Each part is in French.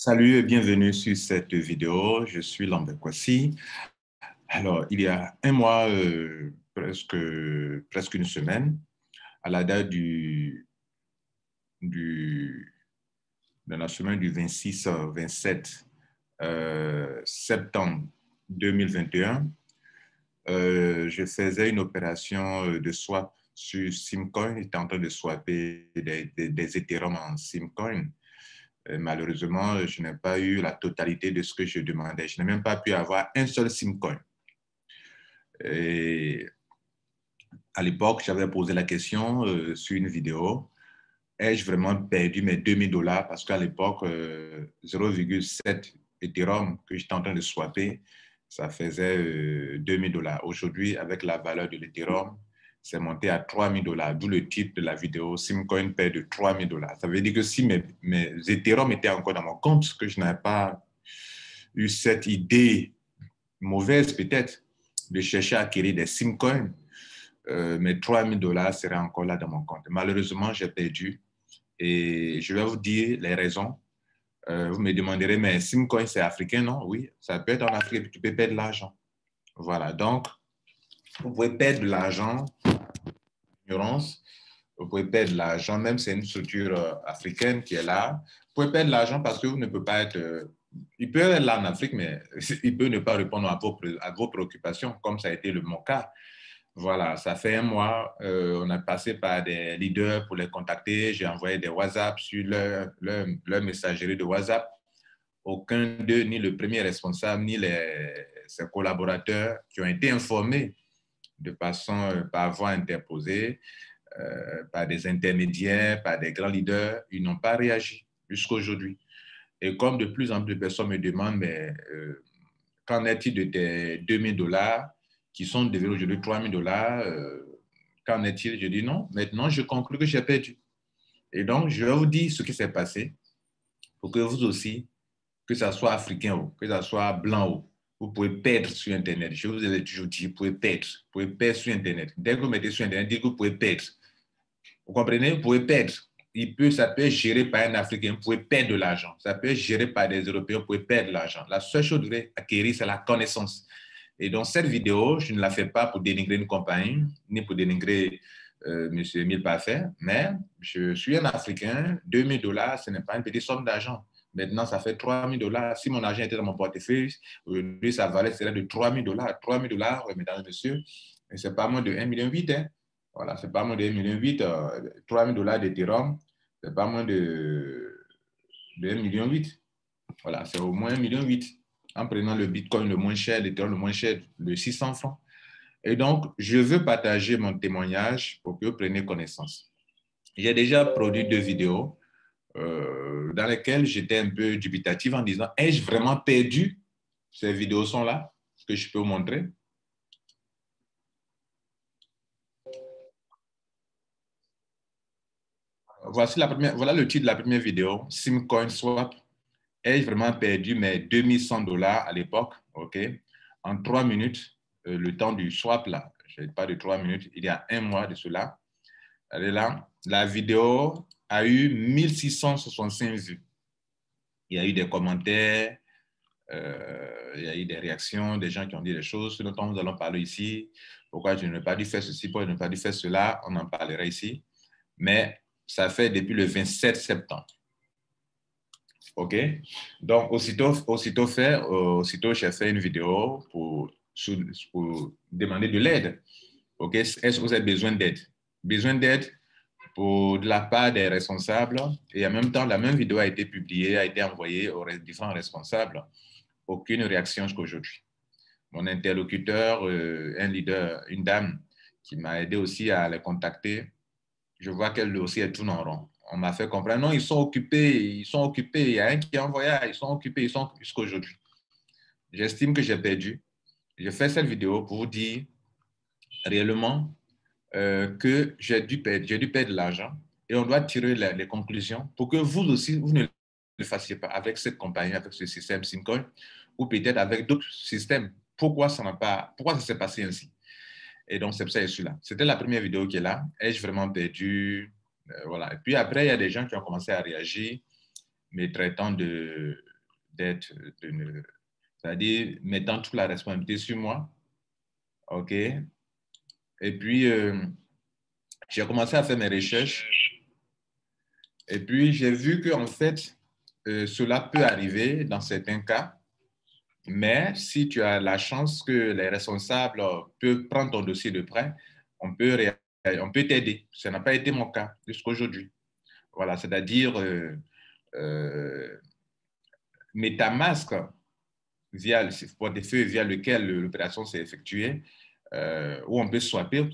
Salut et bienvenue sur cette vidéo. Je suis Lambert Kwasi. Alors, il y a un mois, presque une semaine, à la date du, de la semaine du 26-27 septembre 2021, je faisais une opération de swap sur Simcoin. J'étais en train de swapper des Ethereum en Simcoin. Malheureusement, je n'ai pas eu la totalité de ce que je demandais. Je n'ai même pas pu avoir un seul Simcoin. Et à l'époque, j'avais posé la question sur une vidéo. Ai-je vraiment perdu mes $2000? Parce qu'à l'époque, 0,7 Ethereum que j'étais en train de swapper, ça faisait $2000. Aujourd'hui, avec la valeur de l'Ethereum, c'est monté à $3000, d'où le titre de la vidéo, Simcoin perd de $3000. Ça veut dire que si mes Ethereum étaient encore dans mon compte, que je n'avais pas eu cette idée mauvaise peut-être de chercher à acquérir des Simcoins, mes $3000 seraient encore là dans mon compte. Malheureusement, j'ai perdu et je vais vous dire les raisons. Vous me demanderez, mais Simcoin, c'est africain, non? Oui, ça peut être en Afrique, tu peux perdre de l'argent. Voilà, donc, vous pouvez perdre de l'argent, ignorance, vous pouvez perdre de l'argent, même si c'est une structure africaine qui est là. Vous pouvez perdre de l'argent parce que vous ne pouvez pas être. Il peut être là en Afrique, mais il peut ne pas répondre à vos préoccupations, comme ça a été mon cas. Voilà, ça fait un mois, on a passé par des leaders pour les contacter. J'ai envoyé des WhatsApp sur leur messagerie de WhatsApp. Aucun d'eux, ni le premier responsable, ni ses collaborateurs qui ont été informés de façon par voie interposée, par des intermédiaires, par des grands leaders, ils n'ont pas réagi jusqu'à aujourd'hui. Et comme de plus en plus de personnes me demandent, mais qu'en est-il de tes $2000 qui sont devenus aujourd'hui $3000? Qu'en est-il? Je dis non. Maintenant, je conclus que j'ai perdu. Et donc, je vais vous dire ce qui s'est passé pour que vous aussi, que ce soit africain ou que ce soit blanc ou, vous pouvez perdre sur Internet. Je vous ai toujours dit, vous pouvez perdre. Vous pouvez perdre sur Internet. Dès que vous mettez sur Internet, dites que vous pouvez perdre. Vous comprenez? Vous pouvez perdre. Ça peut être géré par un Africain, vous pouvez perdre de l'argent. Ça peut être géré par des Européens, vous pouvez perdre de l'argent. La seule chose que vous devez acquérir, c'est la connaissance. Et dans cette vidéo, je ne la fais pas pour dénigrer une compagnie, ni pour dénigrer M. Emile Parfait, mais je suis un Africain, $2000, ce n'est pas une petite somme d'argent. Maintenant, ça fait $3000. Si mon argent était dans mon portefeuille, aujourd'hui, sa valeur serait de $3000. $3000, mesdames et messieurs, et ce n'est pas moins de 1,8 million. Hein. Voilà, c'est pas moins de 1,8 million. $3000 d'Ethereum, c'est pas moins de 1,8 million. Voilà, c'est au moins 1,8 million en prenant le Bitcoin le moins cher, l'Ethereum le moins cher, de 600 francs. Et donc, je veux partager mon témoignage pour que vous preniez connaissance. J'ai déjà produit 2 vidéos dans lesquelles j'étais un peu dubitatif en disant, ai-je vraiment perdu? Ces vidéos sont là, que je peux vous montrer. Voilà le titre de la première vidéo, Simcoin Swap. Ai-je vraiment perdu mes $2100 à l'époque, ok, en 3 minutes, le temps du swap là, je n'ai pas de 3 minutes, il y a un mois de cela. Elle est là. La vidéo a eu 1665 vues. Il y a eu des commentaires, il y a eu des réactions, des gens qui ont dit des choses, ce dont nous allons parler ici. Pourquoi je n'ai pas dû faire ceci, pourquoi je n'ai pas dû faire cela, on en parlera ici. Mais ça fait depuis le 27 septembre. OK? Donc, aussitôt j'ai fait une vidéo pour demander de l'aide. OK? Est-ce que vous avez besoin d'aide? Besoin d'aide de la part des responsables. Et en même temps, la même vidéo a été publiée, a été envoyée aux différents responsables. Aucune réaction jusqu'à aujourd'hui. Mon interlocuteur, un leader, une dame qui m'a aidé aussi à les contacter, je vois qu'elle aussi est tout en rond. On m'a fait comprendre, non, ils sont occupés. Il y a un qui est en voyage, ils sont occupés, jusqu'à aujourd'hui. J'estime que j'ai perdu. Je fais cette vidéo pour vous dire réellement que j'ai dû perdre de l'argent et on doit tirer les conclusions pour que vous aussi, vous ne le fassiez pas avec cette compagnie, avec ce système Simcoin ou peut-être avec d'autres systèmes. Pourquoi ça s'est passé ainsi? Et donc, c'est pour ça que je suis là. C'était la première vidéo qui est là. Ai-je vraiment perdu? Voilà. Et puis après, il y a des gens qui ont commencé à réagir, me traitant c'est-à-dire mettant toute la responsabilité sur moi. OK? Et puis, j'ai commencé à faire mes recherches. Et puis, j'ai vu qu'en fait, cela peut arriver dans certains cas. Mais si tu as la chance que les responsables peuvent prendre ton dossier de près, on peut t'aider. Ça n'a pas été mon cas jusqu'à aujourd'hui. Voilà, c'est-à-dire MetaMask, via le portefeuille via lequel l'opération s'est effectuée, où on peut swapper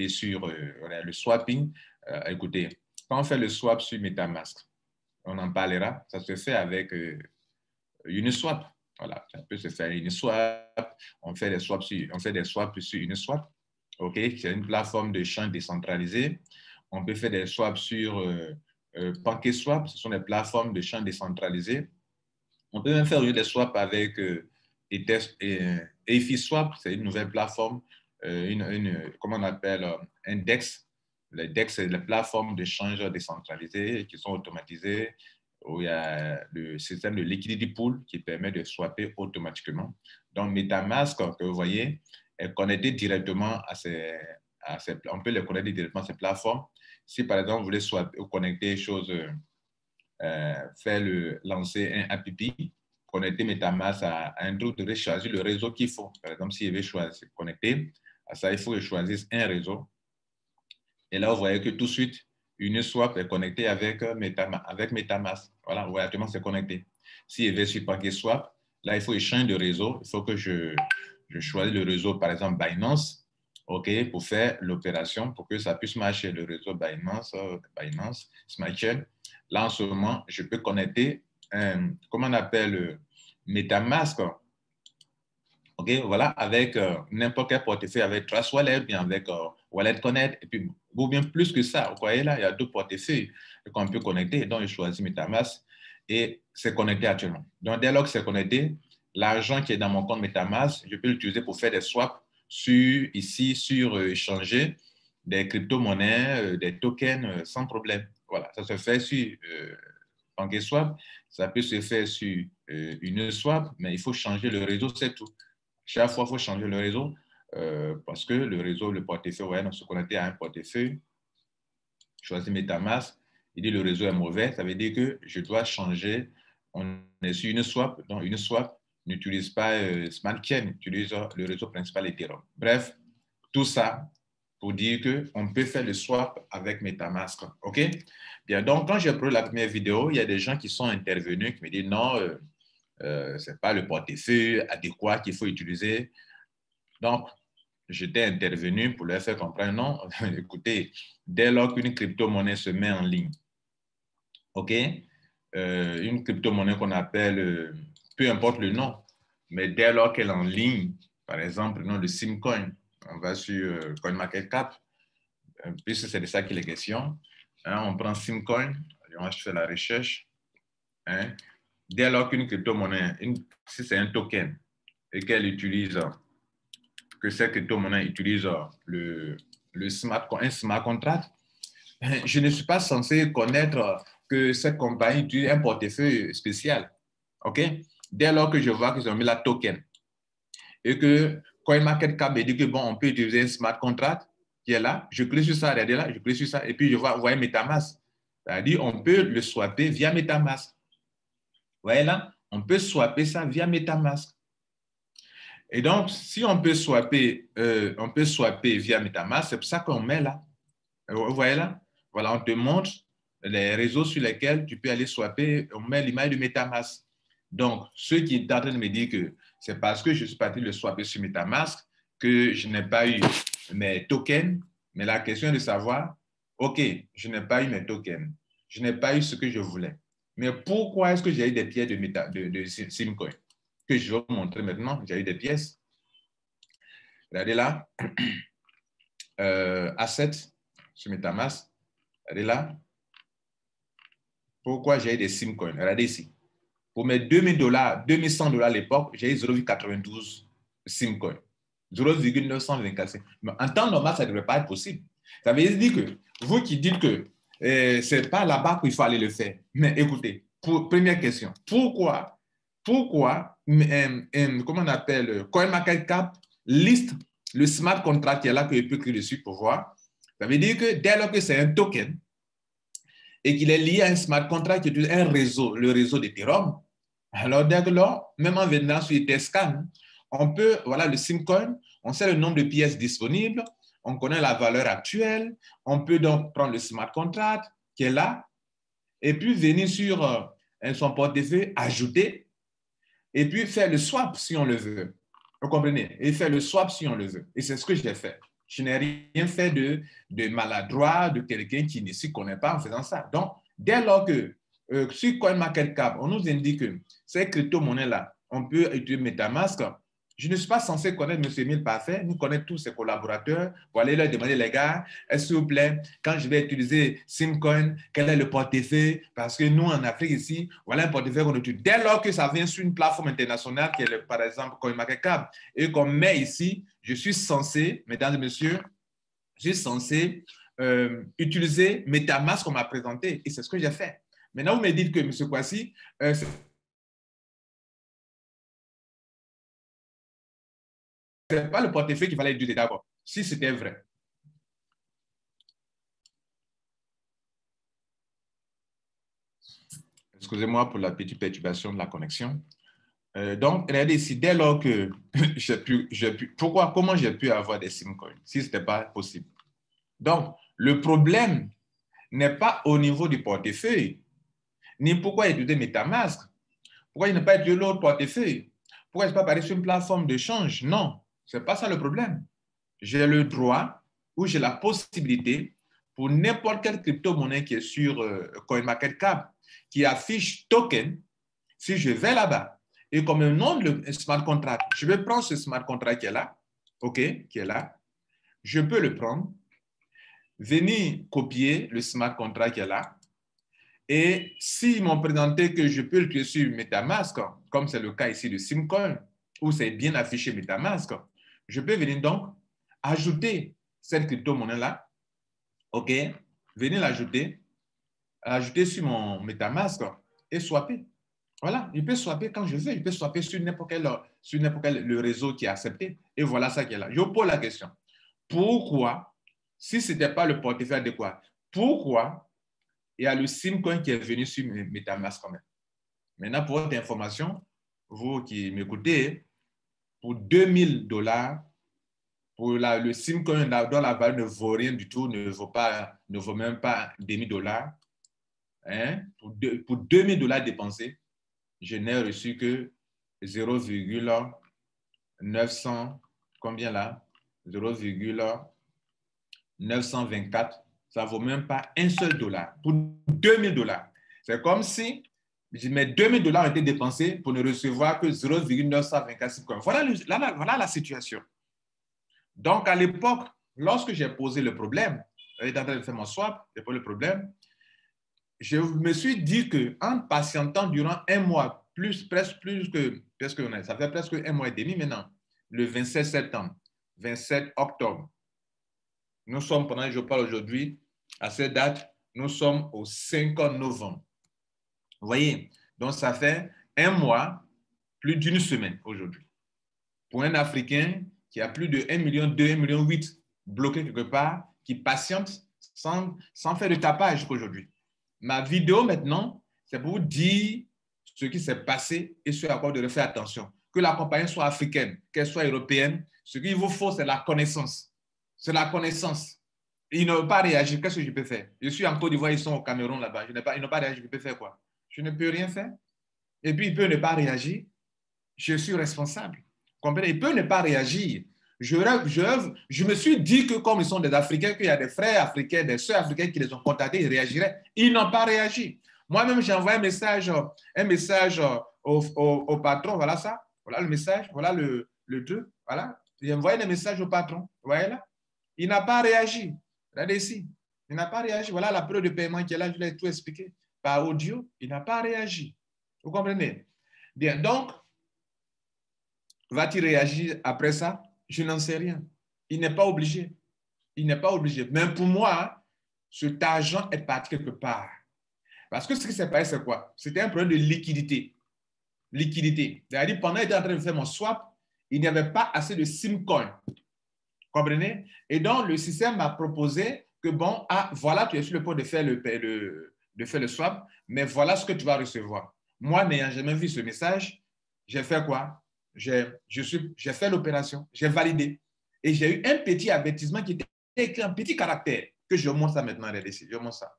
sur le swapping. Écoutez, quand on fait le swap sur MetaMask, on en parlera, ça se fait avec Uniswap. Voilà, ça peut se faire Uniswap. On fait des swaps sur Uniswap. OK, c'est une plateforme de change décentralisée. On peut faire des swaps sur PancakeSwap. Ce sont des plateformes de change décentralisées. On peut même faire des swaps avec EFISwap. C'est une nouvelle plateforme, comment on appelle, un DEX. Les DEX, c'est les plateformes d'échange décentralisées qui sont automatisées, où il y a le système de liquidity pool qui permet de swapper automatiquement. Donc, MetaMask, que vous voyez, est connecté directement on peut les connecter directement à ces plateformes. Si, par exemple, vous voulez swapper ou connecter choses, lancer un app, connecter MetaMask à un truc, vous devez choisir le réseau qu'il faut. Par exemple, si vous voulez choisir connecter à ça, il faut que je choisisse un réseau. Et là, vous voyez que tout de suite, Uniswap est connecté avec MetaMask. Voilà, vous voyez, actuellement, c'est connecté. Si je vais sur PancakeSwap, là, il faut échanger de réseau. Il faut que je choisisse le réseau, par exemple, Binance, OK, pour faire l'opération, pour que ça puisse marcher, le réseau Binance Smart Chain. Là, en ce moment, je peux connecter, comment on appelle, MetaMask. OK, voilà, avec n'importe quel portefeuille, avec Trust Wallet, bien avec Wallet Connect, et puis ou bien plus que ça. Vous voyez là, il y a deux portefeuilles qu'on peut connecter. Donc, je choisis MetaMask et c'est connecté actuellement. Donc, dès lors que c'est connecté, l'argent qui est dans mon compte MetaMask, je peux l'utiliser pour faire des swaps sur échanger des crypto-monnaies, des tokens sans problème. Voilà, ça se fait sur PancakeSwap, ça peut se faire sur Uniswap, mais il faut changer le réseau, c'est tout. Chaque fois, il faut changer le réseau parce que le réseau, le portefeuille, ouais, on se connecte à un portefeuille, choisis MetaMask, il dit le réseau est mauvais, ça veut dire que je dois changer. On est sur Uniswap, donc Uniswap n'utilise pas Smart Chain, utilise le réseau principal Ethereum. Bref, tout ça pour dire qu'on peut faire le swap avec MetaMask. OK? Bien, donc, quand j'ai pris la première vidéo, il y a des gens qui sont intervenus qui me disent non, ce n'est pas le portefeuille adéquat qu'il faut utiliser. Donc, j'étais intervenu pour leur faire comprendre, non, écoutez, dès lors qu'une crypto-monnaie se met en ligne, OK, une crypto-monnaie qu'on appelle, peu importe le nom, mais dès lors qu'elle est en ligne, par exemple, le nom de Simcoin, on va sur CoinMarketCap, puisque c'est de ça qu'il est question, hein, on prend Simcoin, je fais la recherche, hein, dès lors qu'une crypto-monnaie, si c'est un token, et qu'elle utilise, que cette crypto-monnaie utilise un smart contract, je ne suis pas censé connaître que cette compagnie utilise un portefeuille spécial. OK? Dès lors que je vois qu'ils ont mis la token et que CoinMarketCap me dit que bon, on peut utiliser un smart contract qui est là, je clique sur ça, regardez là, je clique sur ça, et puis je vois, vous voyez MetaMask. C'est-à-dire, on peut le swapper via MetaMask. Vous voyez là, on peut swapper ça via MetaMask. Et donc, si on peut swapper via MetaMask, c'est pour ça qu'on met là. Vous voyez là? Voilà, on te montre les réseaux sur lesquels tu peux aller swapper. On met l'image de MetaMask. Donc, ceux qui sont en train de me dire que c'est parce que je suis parti le swapper sur MetaMask que je n'ai pas eu mes tokens. Mais la question est de savoir, OK, je n'ai pas eu mes tokens. Je n'ai pas eu ce que je voulais. Mais pourquoi est-ce que j'ai eu des pièces de Simcoin? Que je vais vous montrer maintenant. J'ai eu des pièces. Regardez là. Assets sur MetaMask. Regardez là. Pourquoi j'ai eu des Simcoin? Regardez ici. Pour mes $2,000, $2,100 à l'époque, j'ai eu 0,92 Simcoin. 0,924. Mais en temps normal, ça ne devrait pas être possible. Ça veut dire que vous qui dites que ce n'est pas là-bas qu'il faut aller le faire. Mais écoutez, première question, pourquoi pourquoi, comment on appelle, CoinMarketCap liste le smart contract qui est là que je peux cliquer dessus pour voir. Ça veut dire que dès lors que c'est un token et qu'il est lié à un smart contract qui est un réseau, le réseau d'Ethereum, alors dès lors, même en venant sur Etherscan, on peut, voilà le Simcoin, on sait le nombre de pièces disponibles, on connaît la valeur actuelle, on peut donc prendre le smart contract qui est là et puis venir sur son portefeuille, ajouter et puis faire le swap si on le veut. Vous comprenez? Et faire le swap si on le veut. Et c'est ce que j'ai fait. Je n'ai rien fait de maladroit, de quelqu'un qui ne s'y connaît pas en faisant ça. Donc, dès lors que sur CoinMarketCap, on nous indique que ces crypto-monnaies-là, on peut utiliser MetaMask. Je ne suis pas censé connaître M. Emile Parfait, nous connaître tous ses collaborateurs pour aller leur demander, les gars, s'il vous plaît, quand je vais utiliser Simcoin, quel est le portefeuille? Parce que nous, en Afrique ici, voilà un portefeuille qu'on utilise. Dès lors que ça vient sur une plateforme internationale, qui est par exemple CoinMarketCap, et qu'on met ici, je suis censé, mesdames et messieurs, je suis censé utiliser MetaMask qu'on m'a présenté. Et c'est ce que j'ai fait. Maintenant, vous me dites que, M. Kwasi, c'est pas le portefeuille qu'il fallait utiliser d'abord, si c'était vrai. Excusez-moi pour la petite perturbation de la connexion. Donc, regardez ici, dès lors que comment j'ai pu avoir des simcoins si ce n'était pas possible? Donc, le problème n'est pas au niveau du portefeuille, ni pourquoi utiliser MetaMask, pourquoi il n'a pas utilisé l'autre portefeuille, pourquoi je ne pas parler sur une plateforme d'échange. Non, ce n'est pas ça le problème. J'ai le droit ou j'ai la possibilité pour n'importe quelle crypto-monnaie qui est sur CoinMarketCap, qui affiche token, si je vais là-bas, et comme un nom de smart contract, je vais prendre ce smart contract qui est là, OK, qui est là, je peux le prendre, venir copier le smart contract qui est là, et s'ils m'ont présenté que je peux le créer sur MetaMask, comme c'est le cas ici de Simcoin, où c'est bien affiché MetaMask, je peux venir donc ajouter cette crypto-monnaie-là, OK, venir ajouter sur mon MetaMask et swapper. Voilà, il peut swapper quand je veux, il peut swapper sur n'importe quel le réseau qui est accepté. Et voilà ça qui est là. Je vous pose la question. Pourquoi, si ce n'était pas le portefeuille adéquat, pourquoi il y a le Simcoin qui est venu sur MetaMask quand même? Maintenant, pour votre information, vous qui m'écoutez, pour 2000 $, pour le Simcoin dont la valeur ne vaut rien du tout, ne vaut même pas demi-dollar, hein, pour 2000 $ dépensés, je n'ai reçu que 0,900, combien là? 0,924. Ça ne vaut même pas un seul dollar pour 2000 $. C'est comme si mes 2000 $ ont été dépensés pour ne recevoir que 0,924. Voilà la situation. Donc, à l'époque, lorsque j'ai posé le problème, j'étais en train de faire mon swap, j'ai posé le problème, je me suis dit qu'en patientant durant un mois, ça fait presque un mois et demi maintenant, le 27 septembre, 27 octobre, nous sommes, pendant que je parle aujourd'hui, à cette date, nous sommes au 5 novembre. Vous voyez, donc ça fait un mois, plus d'une semaine aujourd'hui. Pour un Africain qui a plus de 1,2 million, 1,8 million bloqué quelque part, qui patiente sans faire de tapage aujourd'hui. Ma vidéo maintenant, c'est pour vous dire ce qui s'est passé et ce à quoi vous devez faire attention. Que la compagnie soit africaine, qu'elle soit européenne, ce qu'il vous faut, c'est la connaissance. C'est la connaissance. Ils n'ont pas réagi. Qu'est-ce que je peux faire? Je suis en Côte d'Ivoire, ils sont au Cameroun là-bas. Ils n'ont pas réagi. Je peux faire quoi? Je ne peux rien faire. Et puis, ils peuvent ne pas réagir. Je suis responsable. Comprenez? Ils peuvent ne pas réagir. Je me suis dit que comme ils sont des Africains, qu'il y a des frères africains, des soeurs africaines qui les ont contactés, ils réagiraient. Ils n'ont pas réagi. Moi-même, j'ai envoyé un message au patron. Voilà ça. Voilà le message. Voilà le truc. Voilà. J'ai envoyé des messages au patron. Vous voyez là? Il n'a pas réagi. Regardez ici. Il n'a pas réagi. Voilà la preuve de paiement qui est là. Je l'ai tout expliqué par audio. Il n'a pas réagi. Vous comprenez? Bien. Donc, va-t-il réagir après ça? Je n'en sais rien. Il n'est pas obligé. Il n'est pas obligé. Mais pour moi, cet argent est parti quelque part. Parce que ce qui s'est passé, c'est quoi? C'était un problème de liquidité. liquidité. C'est-à-dire, pendant que j'étais en train de faire mon swap, il n'y avait pas assez de Simcoin. Comprenez? Et donc, le système m'a proposé que, bon, ah, voilà, tu es sur le point de faire le swap, mais voilà ce que tu vas recevoir. Moi, n'ayant jamais vu ce message, j'ai fait quoi? J'ai fait l'opération, j'ai validé. Et j'ai eu un petit avertissement qui était écrit en petit caractère, que je montre ça maintenant, je montre ça.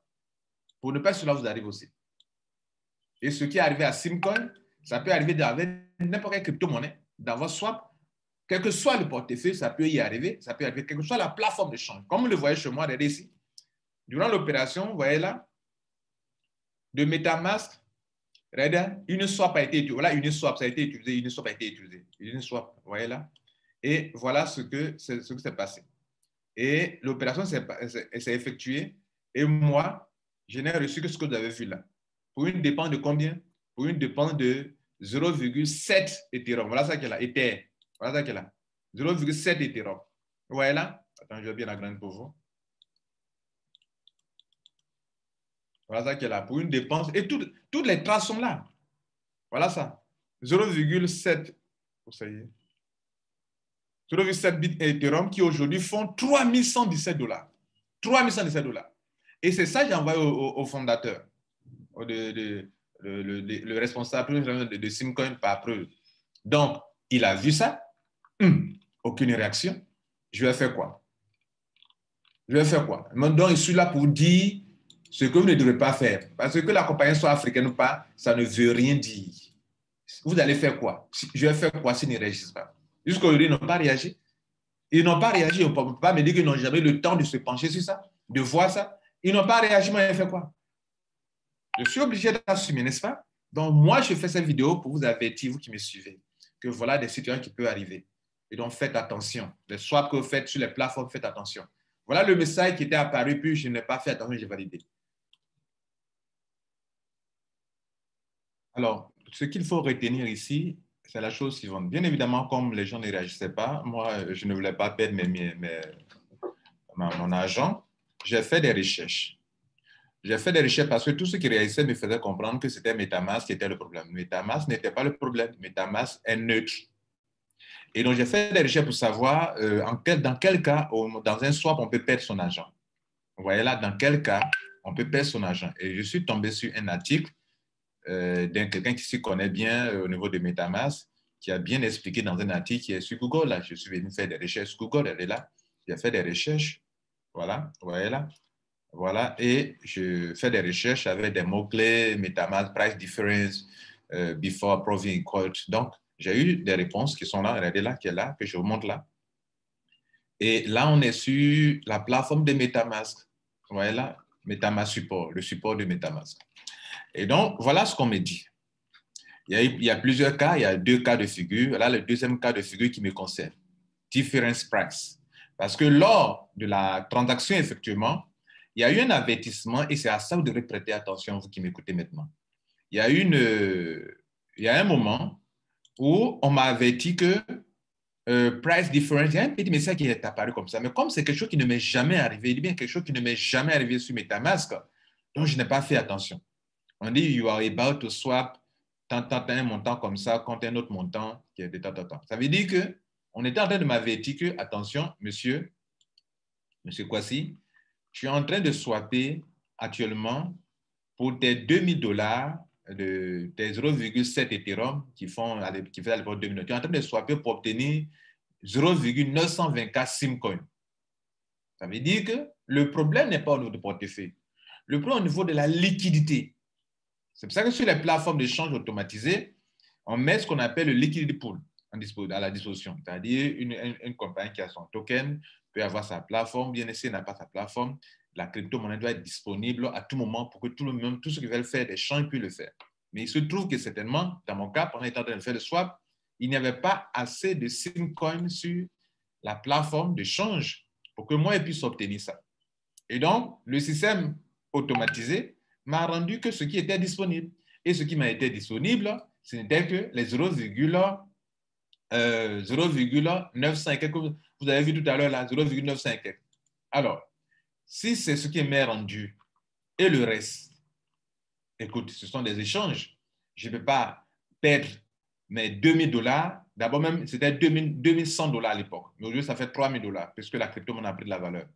Pour ne pas que cela vous arrive aussi. Et ce qui est arrivé à Simcoin, ça peut arriver avec n'importe quelle crypto-monnaie, dans votre swap. Quel que soit le portefeuille, ça peut y arriver. Ça peut arriver, quelle que soit la plateforme de change. Comme vous le voyez chez moi, regardez ici. Durant l'opération, vous voyez là, de MetaMask, regardez, une swap a été utilisée. Voilà, une swap, ça a été utilisé, une swap a été utilisée. Une swap, vous voyez là. Et voilà ce que s'est passé. Et l'opération s'est effectuée. Et moi, je n'ai reçu que ce que vous avez vu là. Pour une dépense de combien? Pour une dépense de 0,7 Ethereum. Voilà ça qu'elle a. Ether. Voilà ça qu'elle a. 0,7 Ethereum. Vous voyez là? Attends, je vais bien agrandir pour vous. Voilà ça qu'elle a. Pour une dépense. Et toutes les traces sont là. Voilà ça. 0,7. Ça y est. 0,7 bits Ethereum qui aujourd'hui font 3117 $. 3117 $. Et c'est ça que j'ai envoyé au fondateur, le responsable de Simcoin par preuve. Donc, il a vu ça. Aucune réaction. Je vais faire quoi? Je vais faire quoi? Donc, je suis là pour dire ce que vous ne devrez pas faire. Parce que la compagnie soit africaine ou pas, ça ne veut rien dire. Vous allez faire quoi? Je vais faire quoi s'ils ne réagissent pas? Jusqu'aujourd'hui, ils n'ont pas réagi. Ils n'ont pas réagi. On ne peut pas me dire qu'ils n'ont jamais eu le temps de se pencher sur ça, de voir ça. Ils n'ont pas réagi, mais ils ont fait quoi? Je suis obligé d'assumer, n'est-ce pas? Donc, moi, je fais cette vidéo pour vous avertir, vous qui me suivez, que voilà des situations qui peuvent arriver. Et donc, faites attention. Les swaps que vous faites sur les plateformes, faites attention. Voilà le message qui était apparu, puis je n'ai pas fait attention, j'ai validé. Alors, ce qu'il faut retenir ici, c'est la chose suivante. Bien évidemment, comme les gens ne réagissaient pas, moi, je ne voulais pas perdre mon argent. J'ai fait des recherches. J'ai fait des recherches parce que tout ce qui réagissait me faisait comprendre que c'était MetaMask qui était le problème. MetaMask n'était pas le problème. MetaMask est neutre. Et donc, j'ai fait des recherches pour savoir dans quel cas, dans un swap, on peut perdre son argent. Vous voyez là, dans quel cas on peut perdre son argent. Et je suis tombé sur un article d'un quelqu'un qui s'y connaît bien au niveau de MetaMask, qui a bien expliqué dans un article qui est sur Google. Là, je suis venu faire des recherches sur Google, elle est là. J'ai fait des recherches. Voilà, vous voyez là. Voilà, et je fais des recherches avec des mots-clés, MetaMask, price difference, before approving quote. Donc, j'ai eu des réponses qui sont là, regardez là, qui est là, que je vous montre là. Et là, on est sur la plateforme de MetaMask. Vous voyez là, MetaMask support, le support de MetaMask. Et donc, voilà ce qu'on me dit. Il y a plusieurs cas, il y a 2 cas de figure. Là, le deuxième cas de figure qui me concerne, difference price. Parce que lors de la transaction, effectivement, il y a eu un avertissement et c'est à ça que vous devrez prêter attention, vous qui m'écoutez maintenant. Il y a un moment où on m'a averti que price difference, il y a un petit message qui est apparu comme ça. Mais comme c'est quelque chose qui ne m'est jamais arrivé, il dit bien quelque chose qui ne m'est jamais arrivé sur MetaMask, donc je n'ai pas fait attention. On dit, you are about to swap un montant comme ça contre un autre montant qui est de tant. Ça veut dire qu'on était en train de m'avertir que, attention, monsieur Kwasi, je suis en train de swapper actuellement pour tes 2000 $, tes 0,7 Ethereum qui faisaient à l'époque 2000 $. Tu es en train de swapper pour obtenir 0,924 Simcoin. Ça veut dire que le problème n'est pas au niveau du portefeuille. Le problème est au niveau de la liquidité. C'est pour ça que sur les plateformes d'échange automatisées, on met ce qu'on appelle le liquidity pool à la disposition. C'est-à-dire une compagnie qui a son token peut avoir sa plateforme, bien sûr, n'a pas sa plateforme. La crypto-monnaie doit être disponible à tout moment pour que tout ceux qui veulent faire des échanges puissent le faire. Mais il se trouve que certainement, dans mon cas, pendant l'état de faire le swap, il n'y avait pas assez de Simcoin sur la plateforme d'échange pour que moi, je puisse obtenir ça. Et donc, le système automatisé m'a rendu que ce qui était disponible. Et ce qui m'a été disponible, ce n'était que les 0,95. Vous avez vu tout à l'heure là, 0,95. Alors, si c'est ce qui m'est rendu et le reste, écoute, ce sont des échanges. Je ne peux pas perdre Mais 2000 dollars, d'abord même, c'était 2100 dollars à l'époque. Mais aujourd'hui, ça fait 3000 dollars, puisque la crypto-monnaie a pris de la valeur.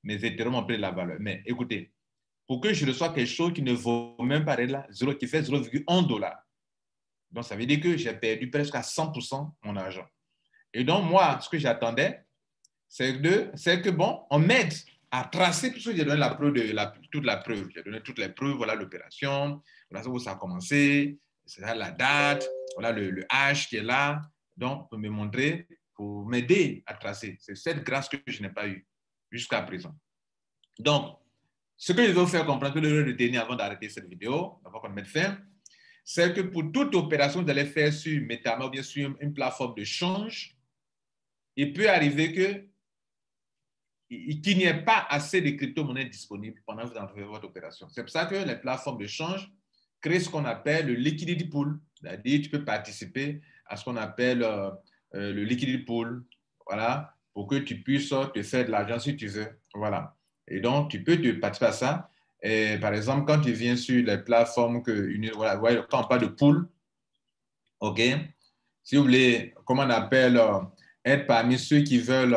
Mes Ethereum ont pris de la valeur. Mais écoutez, pour que je reçoive quelque chose qui ne vaut même pas là, qui fait 0,1 dollar. Donc, ça veut dire que j'ai perdu presque à 100% mon argent. Et donc, moi, ce que j'attendais, c'est que, bon, on m'aide à tracer, puisque j'ai donné la preuve toute la preuve. J'ai donné toutes les preuves, voilà l'opération, voilà où ça a commencé, c'est la date, voilà le hash qui est là. Donc, pour me montrer, pour m'aider à tracer. C'est cette grâce que je n'ai pas eue jusqu'à présent. Donc, ce que je veux vous faire comprendre, que je veux retenir avant d'arrêter cette vidéo, avant qu'on mette fin, c'est que pour toute opération que vous allez faire sur MetaMask ou bien sur une plateforme de change, il peut arriver qu'il n'y ait pas assez de crypto-monnaies disponibles pendant que vous entrez votre opération. C'est pour ça que les plateformes de change créent ce qu'on appelle le liquidity pool. C'est-à-dire que tu peux participer à ce qu'on appelle le liquidity pool, voilà, pour que tu puisses te faire de l'argent si tu veux. Voilà. Et donc, tu peux te participer à ça. Et, par exemple, quand tu viens sur les plateformes, voilà, quand on parle de pool, OK, si vous voulez, comment on appelle, être parmi ceux qui veulent,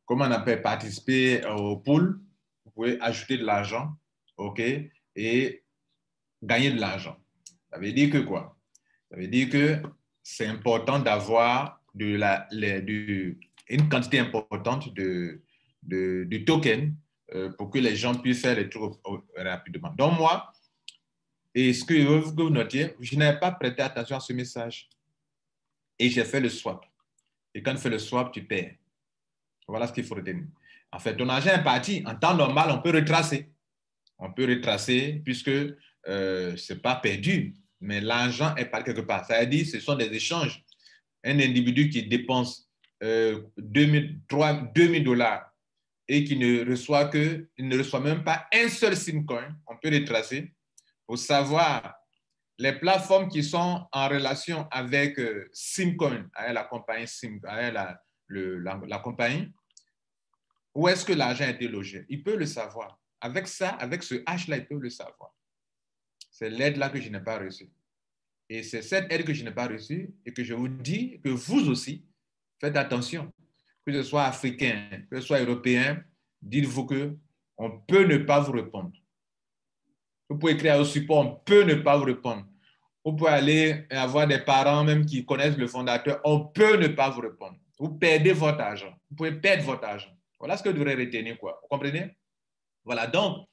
comment on appelle, participer au pool, vous pouvez ajouter de l'argent, OK, et gagner de l'argent. Ça veut dire que quoi? Ça veut dire que c'est important d'avoir une quantité importante de tokens pour que les gens puissent faire les trucs rapidement. Donc moi, et ce que je veux que vous notiez, je n'avais pas prêté attention à ce message. Et j'ai fait le swap. Et quand tu fais le swap, tu perds. Voilà ce qu'il faut retenir. En fait, ton argent est parti. En temps normal, on peut retracer. On peut retracer puisque ce n'est pas perdu, mais l'argent est parti quelque part. Ça veut dire que ce sont des échanges. Un individu qui dépense 2000 dollars et qui ne reçoit même pas un seul simcoin, on peut retracer pour savoir les plateformes qui sont en relation avec Simcoin, avec la compagnie avec la compagnie, où est-ce que l'argent a été logé? Il peut le savoir. Avec ça, avec ce H-là, il peut le savoir. C'est l'aide-là que je n'ai pas reçue. Et c'est cette aide que je n'ai pas reçue et que je vous dis que vous aussi, faites attention. Que ce soit africain, que ce soit européen, dites-vous qu'on peut ne pas vous répondre. Vous pouvez écrire au support, on peut ne pas vous répondre. Vous pouvez aller avoir des parents même qui connaissent le fondateur, on peut ne pas vous répondre. Vous perdez votre argent. Vous pouvez perdre votre argent. Voilà ce que vous devrez retenir, quoi. Vous comprenez? Voilà, donc,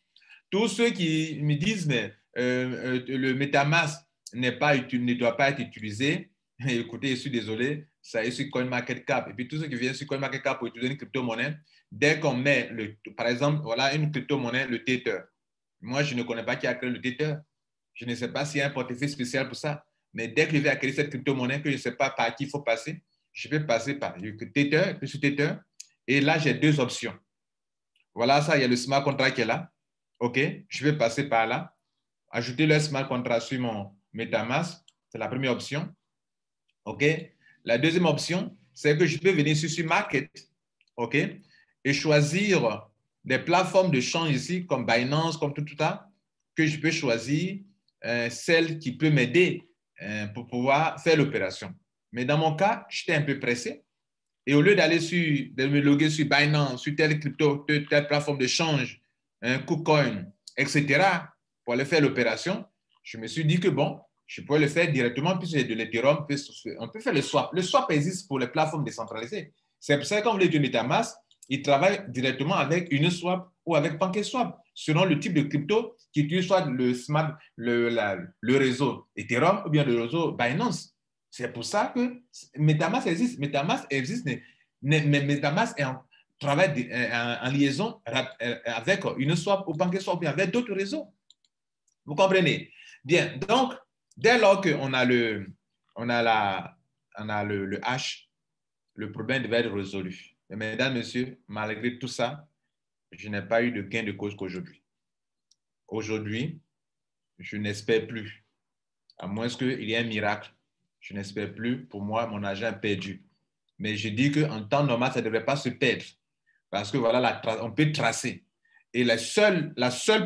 tous ceux qui me disent, mais le MetaMask ne doit pas être utilisé, écoutez, je suis désolé, ça est sur CoinMarketCap. Et puis, tous ceux qui viennent sur CoinMarketCap pour utiliser une crypto-monnaie, dès qu'on met, par exemple, voilà une crypto-monnaie, le Tether. Moi, je ne connais pas qui a créé le Tether. Je ne sais pas s'il y a un portefeuille spécial pour ça. Mais dès que je vais acquérir cette crypto-monnaie, que je ne sais pas par qui il faut passer, je vais passer par Tether, sur Tether. Et là, j'ai deux options. Voilà, ça, il y a le smart contract qui est là. OK, je vais passer par là. Ajouter le smart contract sur mon MetaMask. C'est la première option. OK. La deuxième option, c'est que je peux venir sur Market. OK. Et choisir des plateformes de change ici, comme Binance, comme tout ça, que je peux choisir celle qui peut m'aider pour pouvoir faire l'opération. Mais dans mon cas, j'étais un peu pressé. Et au lieu de me loguer sur Binance, sur telle crypto, telle plateforme de change, KuCoin, etc., pour aller faire l'opération, je me suis dit que bon, je pourrais le faire directement puisque j'ai de l'Ethereum, on peut faire le swap. Le swap existe pour les plateformes décentralisées. C'est pour ça que quand vous voulez du MetaMask, ils travaillent directement avec Uniswap ou avec PancakeSwap, selon le type de crypto qui utilise soit le réseau Ethereum ou bien le réseau Binance. C'est pour ça que MetaMask existe. MetaMask existe, mais MetaMask est travaille en liaison avec Uniswap ou PancakeSwap ou bien avec d'autres réseaux. Vous comprenez? Bien, donc, dès lors qu'on a le hash, le problème devait être résolu. Mais mesdames, messieurs, malgré tout ça, je n'ai pas eu de gain de cause qu'aujourd'hui. Aujourd'hui, je n'espère plus. À moins qu'il y ait un miracle, je n'espère plus. Pour moi, mon argent est perdu. Mais je dis qu'en temps normal, ça ne devrait pas se perdre. Parce que voilà, on peut tracer. Et la seule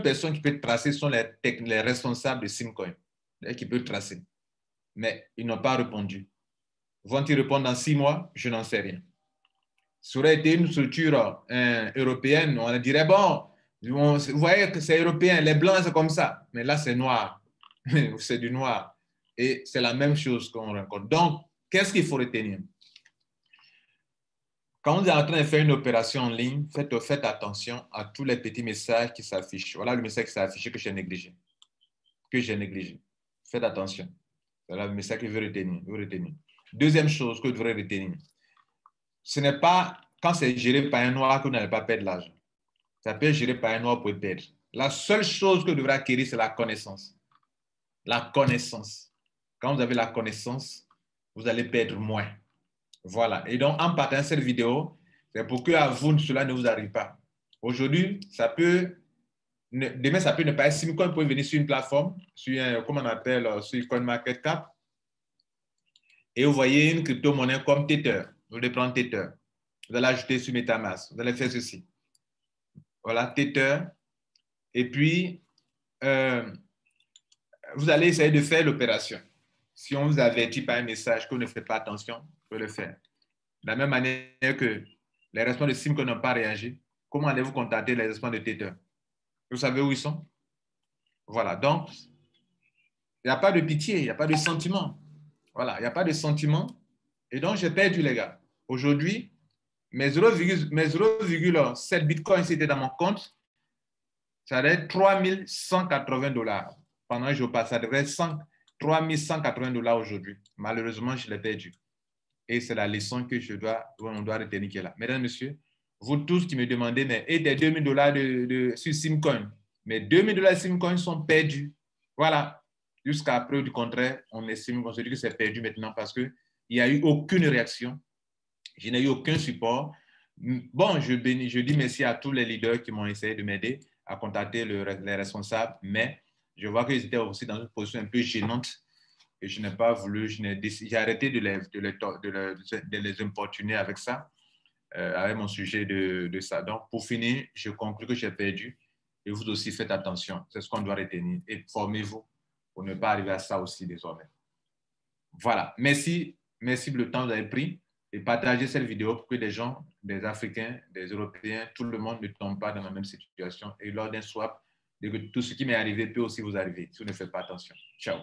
personne qui peut tracer sont les responsables de Simcoin qui peuvent tracer. mais ils n'ont pas répondu. Vont-ils répondre dans 6 mois? Je n'en sais rien. Ça aurait été une structure européenne, on dirait, bon, vous voyez que c'est européen, les blancs, c'est comme ça. Mais là, c'est noir. C'est du noir. Et c'est la même chose qu'on rencontre. Donc, qu'est-ce qu'il faut retenir? Quand vous êtes en train de faire une opération en ligne, faites attention à tous les petits messages qui s'affichent. Voilà le message qui s'est affiché que j'ai négligé. Faites attention. Voilà le message que je veux retenir. Deuxième chose que vous devrez retenir. Ce n'est pas quand c'est géré par un noir que vous n'allez pas perdre l'argent. Ça peut être géré par un noir pour perdre. La seule chose que vous devrez acquérir, c'est la connaissance. La connaissance. Quand vous avez la connaissance, vous allez perdre moins. Voilà. Et donc, en partageant cette vidéo, c'est pour que à vous, cela ne vous arrive pas. Aujourd'hui, demain, ça peut ne pas être Simcoin. Vous pouvez venir sur une plateforme, comment on appelle, sur CoinMarketCap, et vous voyez une crypto-monnaie comme Tether. Vous allez prendre Tether. Vous allez ajouter sur MetaMask. Vous allez faire ceci. Voilà, Tether. Et puis, vous allez essayer de faire l'opération. Si on vous avertit par un message que vous ne faites pas attention, vous pouvez le faire. De la même manière que les responsables de Simcoin n'ont pas réagi, comment allez-vous contacter les responsables de Tether? Vous savez où ils sont? Voilà, donc, il n'y a pas de pitié, il n'y a pas de sentiment. Voilà, il n'y a pas de sentiment. Et donc, j'ai perdu, les gars. Aujourd'hui, mes 0,7 bitcoins étaient dans mon compte. Ça devait être 3180 $. Pendant que je passe, ça devrait être 3180 $ aujourd'hui. Malheureusement, je l'ai perdu. Et c'est la leçon que on doit retenir qui est là. Mesdames, messieurs, vous tous qui me demandez, mais et des 2000 $ sur Simcoin, mes 2000 $ Simcoin sont perdus. Voilà. Jusqu'à preuve du contraire, on estime, on se dit que c'est perdu maintenant parce qu'il n'y a eu aucune réaction. Je n'ai eu aucun support. Bon, je dis merci à tous les leaders qui m'ont essayé de m'aider à contacter les responsables, mais je vois qu'ils étaient aussi dans une position un peu gênante et je n'ai pas voulu, j'ai arrêté de les importuner avec ça, avec mon sujet de ça. Donc, pour finir, je conclus que j'ai perdu et vous aussi faites attention. C'est ce qu'on doit retenir et formez-vous pour ne pas arriver à ça aussi désormais. Voilà. Merci pour le temps que vous avez pris et partagez cette vidéo pour que des gens, des Africains, des Européens, tout le monde ne tombe pas dans la même situation. Et lors d'un swap, tout ce qui m'est arrivé peut aussi vous arriver si vous ne faites pas attention. Ciao.